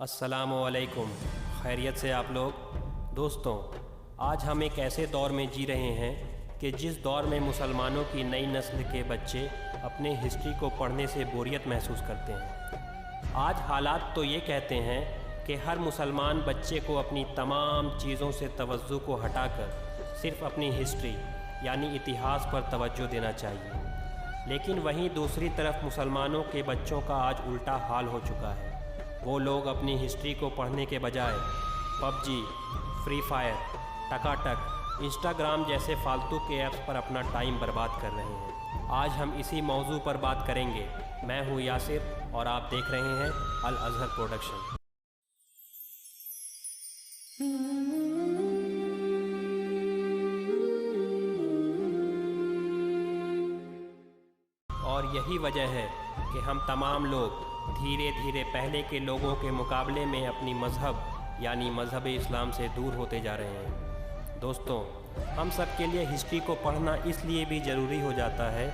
السلام علیکم، خیریت سے آپ لوگ؟ دوستوں، آج ہم ایک ایسے دور میں جی رہے ہیں کہ جس دور میں مسلمانوں کی نئی نسل کے بچے اپنے ہسٹری کو پڑھنے سے بوریت محسوس کرتے ہیں۔ آج حالات تو یہ کہتے ہیں کہ ہر مسلمان بچے کو اپنی تمام چیزوں سے توجہ کو ہٹا کر صرف اپنی ہسٹری یعنی اتہاس پر توجہ دینا چاہیے، لیکن وہیں دوسری طرف مسلمانوں کے بچوں کا آج الٹا حال ہو چکا ہے۔ وہ لوگ اپنی ہسٹری کو پڑھنے کے بجائے پب جی، فری فائر، ٹکا ٹک، انسٹاگرام جیسے فالتو کے ایپس پر اپنا ٹائم برباد کر رہے ہیں۔ آج ہم اسی موضوع پر بات کریں گے۔ میں ہوں یاسر اور آپ دیکھ رہے ہیں الازہر پروڈکشن۔ اور یہی وجہ ہے کہ ہم تمام لوگ دھیرے دھیرے پہلے کے لوگوں کے مقابلے میں اپنی مذہب یعنی مذہب اسلام سے دور ہوتے جا رہے ہیں۔ دوستوں، ہم سب کے لیے ہسٹری کو پڑھنا اس لیے بھی ضروری ہو جاتا ہے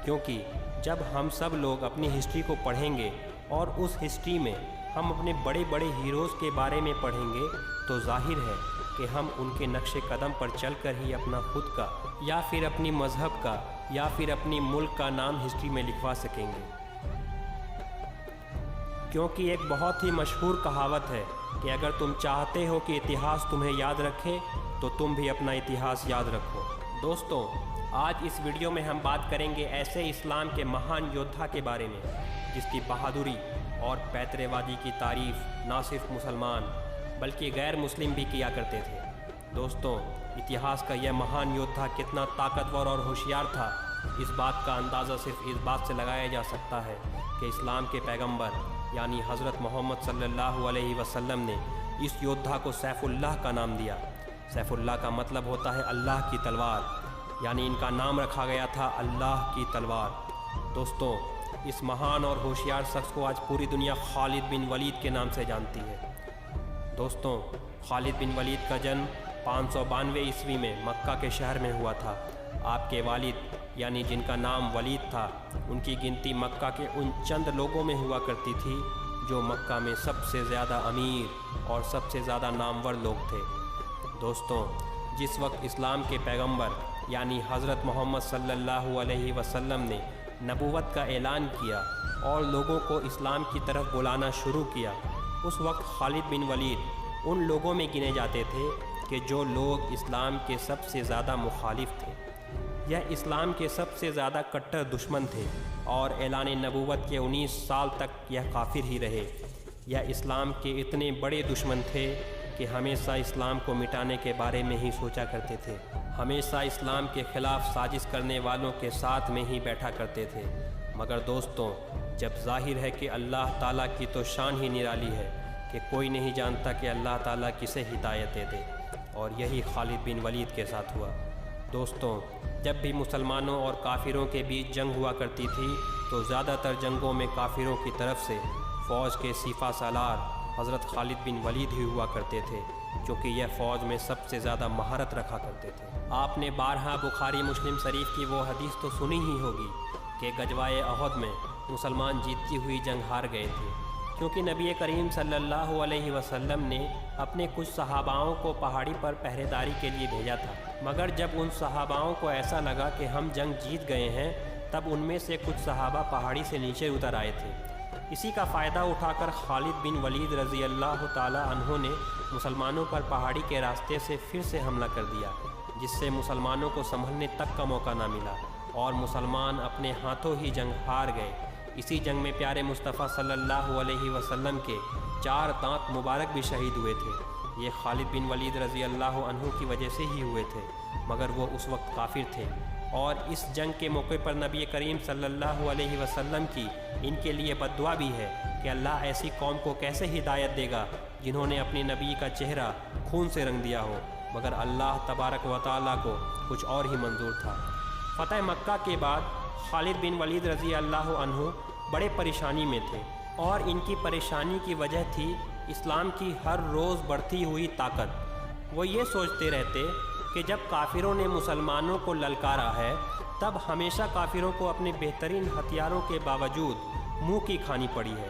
کیونکہ جب ہم سب لوگ اپنی ہسٹری کو پڑھیں گے اور اس ہسٹری میں ہم اپنے بڑے بڑے ہیروز کے بارے میں پڑھیں گے تو ظاہر ہے کہ ہم ان کے نقش قدم پر چل کر ہی اپنا خود کا یا پھر اپنی مذہب کا یا پھر اپنی ملک کا نام ہسٹری میں لکھوا سکیں گے۔ کیونکہ ایک بہت ہی مشہور کہاوت ہے کہ اگر تم چاہتے ہو کہ اتہاس تمہیں یاد رکھے تو تم بھی اپنا اتہاس یاد رکھو۔ دوستوں، آج اس ویڈیو میں ہم بات کریں گے ایسے اسلام کے مہان یودھا کے بارے میں جس کی بہادری اور پیترے وادی کی تعریف نہ صرف مسلمان بلکہ غیر مسلم بھی کیا کرتے تھے۔ دوستوں، اتہاس کا یہ مہان یودھا کتنا طاقتور اور ہوشیار تھا، اس بات کا اندازہ صرف اس بات سے لگایا جا سکتا ہے کہ اسلام کے پیغمبر یعنی حضرت محمد صلی اللہ علیہ وسلم نے اس یودھا کو سیف اللہ کا نام دیا۔ سیف اللہ کا مطلب ہوتا ہے اللہ کی تلوار، یعنی ان کا نام رکھا گیا تھا اللہ کی تلوار۔ دوستوں، اس مہان اور ہوشیار شخص کو آج پوری دنیا خالد بن ولید کے نام سے جانتی ہے۔ دوستوں، خالد بن ولید کا جنم 592 عیسوی میں مکہ کے شہر میں ہوا تھا۔ آپ کے والد یعنی جن کا نام ولید تھا، ان کی گنتی مکہ کے ان چند لوگوں میں ہوا کرتی تھی جو مکہ میں سب سے زیادہ امیر اور سب سے زیادہ نامور لوگ تھے۔ دوستوں، جس وقت اسلام کے پیغمبر یعنی حضرت محمد صلی اللہ علیہ وسلم نے نبوت کا اعلان کیا اور لوگوں کو اسلام کی طرف بلانا شروع کیا، اس وقت خالد بن ولید ان لوگوں میں گنے جاتے تھے کہ جو لوگ اسلام کے سب سے زیادہ مخالف تھے۔ یہ اسلام کے سب سے زیادہ کٹر دشمن تھے اور اعلان نبوت کے 19 سال تک یہ کافر ہی رہے۔ یہ اسلام کے اتنے بڑے دشمن تھے کہ ہمیشہ اسلام کو مٹانے کے بارے میں ہی سوچا کرتے تھے، ہمیشہ اسلام کے خلاف سازش کرنے والوں کے ساتھ میں ہی بیٹھا کرتے تھے۔ مگر دوستوں، جب ظاہر ہے کہ اللہ تعالیٰ کی تو شان ہی نرالی ہے کہ کوئی نہیں جانتا کہ اللہ تعالیٰ کسے ہدایت دے، اور یہی خالد بن ولید کے ساتھ ہوا۔ دوستوں، جب بھی مسلمانوں اور کافروں کے بیچ جنگ ہوا کرتی تھی تو زیادہ تر جنگوں میں کافروں کی طرف سے فوج کے سپہ سالار حضرت خالد بن ولید ہی ہوا کرتے تھے، کیونکہ یہ فوج میں سب سے زیادہ مہارت رکھا کرتے تھے۔ آپ نے بارہا بخاری مسلم شریف کی وہ حدیث تو سنی ہی ہوگی کہ غزوہ احد میں مسلمان جیتتی ہوئی جنگ ہار گئے تھے، کیونکہ نبی کریم صلی اللہ علیہ وسلم نے اپنے کچھ صحاباؤں کو پہاڑی پر پہرے داری کے لیے بھیجا تھا، مگر جب ان صحاباؤں کو ایسا لگا کہ ہم جنگ جیت گئے ہیں تب ان میں سے کچھ صحابہ پہاڑی سے نیچے اتر آئے تھے۔ اسی کا فائدہ اٹھا کر خالد بن ولید رضی اللہ تعالی عنہ نے مسلمانوں پر پہاڑی کے راستے سے پھر سے حملہ کر دیا، جس سے مسلمانوں کو سنبھلنے تک کا موقع نہ ملا اور مسلمان اپنے ہاتھوں ہی جنگ ہار گئے۔ اسی جنگ میں پیارے مصطفیٰ صلی اللہ علیہ وسلم کے 4 دانت مبارک بھی شہید ہوئے تھے۔ یہ خالد بن ولید رضی اللہ عنہ کی وجہ سے ہی ہوئے تھے، مگر وہ اس وقت کافر تھے، اور اس جنگ کے موقع پر نبی کریم صلی اللہ علیہ وسلم کی ان کے لیے بد دعا بھی ہے کہ اللہ ایسی قوم کو کیسے ہدایت دے گا جنہوں نے اپنے نبی کا چہرہ خون سے رنگ دیا ہو، مگر اللہ تبارک و تعالیٰ کو کچھ اور ہی منظور تھا۔ فتح مکہ کے بعد خالد بن ولید رضی اللہ عنہ بڑے پریشانی میں تھے، اور ان کی پریشانی کی وجہ تھی اسلام کی ہر روز بڑھتی ہوئی طاقت۔ وہ یہ سوچتے رہتے کہ جب کافروں نے مسلمانوں کو للکارا ہے تب ہمیشہ کافروں کو اپنے بہترین ہتھیاروں کے باوجود منہ کی کھانی پڑی ہے۔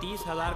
30,000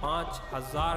5,000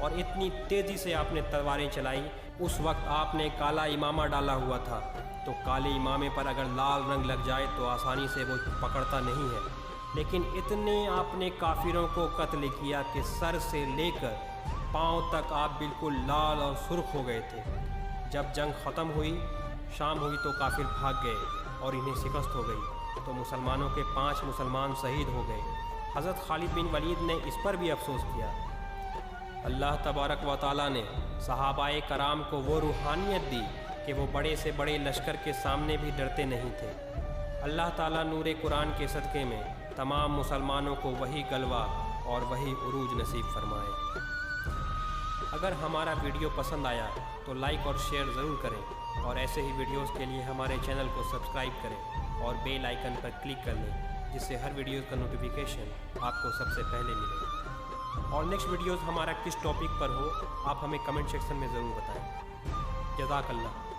اور اتنی تیزی سے آپ نے تلواریں چلائی۔ اس وقت آپ نے کالا امامہ ڈالا ہوا تھا، تو کالے امامے پر اگر لال رنگ لگ جائے تو آسانی سے وہ پکڑتا نہیں ہے، لیکن اتنے آپ نے کافروں کو قتل کیا کہ سر سے لے کر پاؤں تک آپ بالکل لال اور سرخ ہو گئے تھے۔ جب جنگ ختم ہوئی، شام ہوئی، تو کافر بھاگ گئے اور انہیں شکست ہو گئی، تو مسلمانوں کے 5 مسلمان شہید ہو گئے۔ حضرت خالد بن ولید نے اس پر بھی افسوس کیا۔ اللہ تبارک و تعالیٰ نے صحابہ کرام کو وہ روحانیت دی کہ وہ بڑے سے بڑے لشکر کے سامنے بھی ڈرتے نہیں تھے۔ اللہ تعالیٰ نور قرآن کے صدقے میں تمام مسلمانوں کو وہی غلبہ اور وہی عروج نصیب فرمائے۔ اگر ہمارا ویڈیو پسند آیا تو لائک اور شیئر ضرور کریں، اور ایسے ہی ویڈیوز کے لیے ہمارے چینل کو سبسکرائب کریں اور بیل آئیکن پر کلک کر لیں، جس سے ہر ویڈیوز کا نوٹیفیکیشن آپ کو سب سے پہلے ملے۔ اور نیکسٹ ویڈیوز ہمارا کس ٹاپک پر ہو، آپ ہمیں کمنٹ سیکشن میں ضرور بتائیں۔ جزاک اللہ۔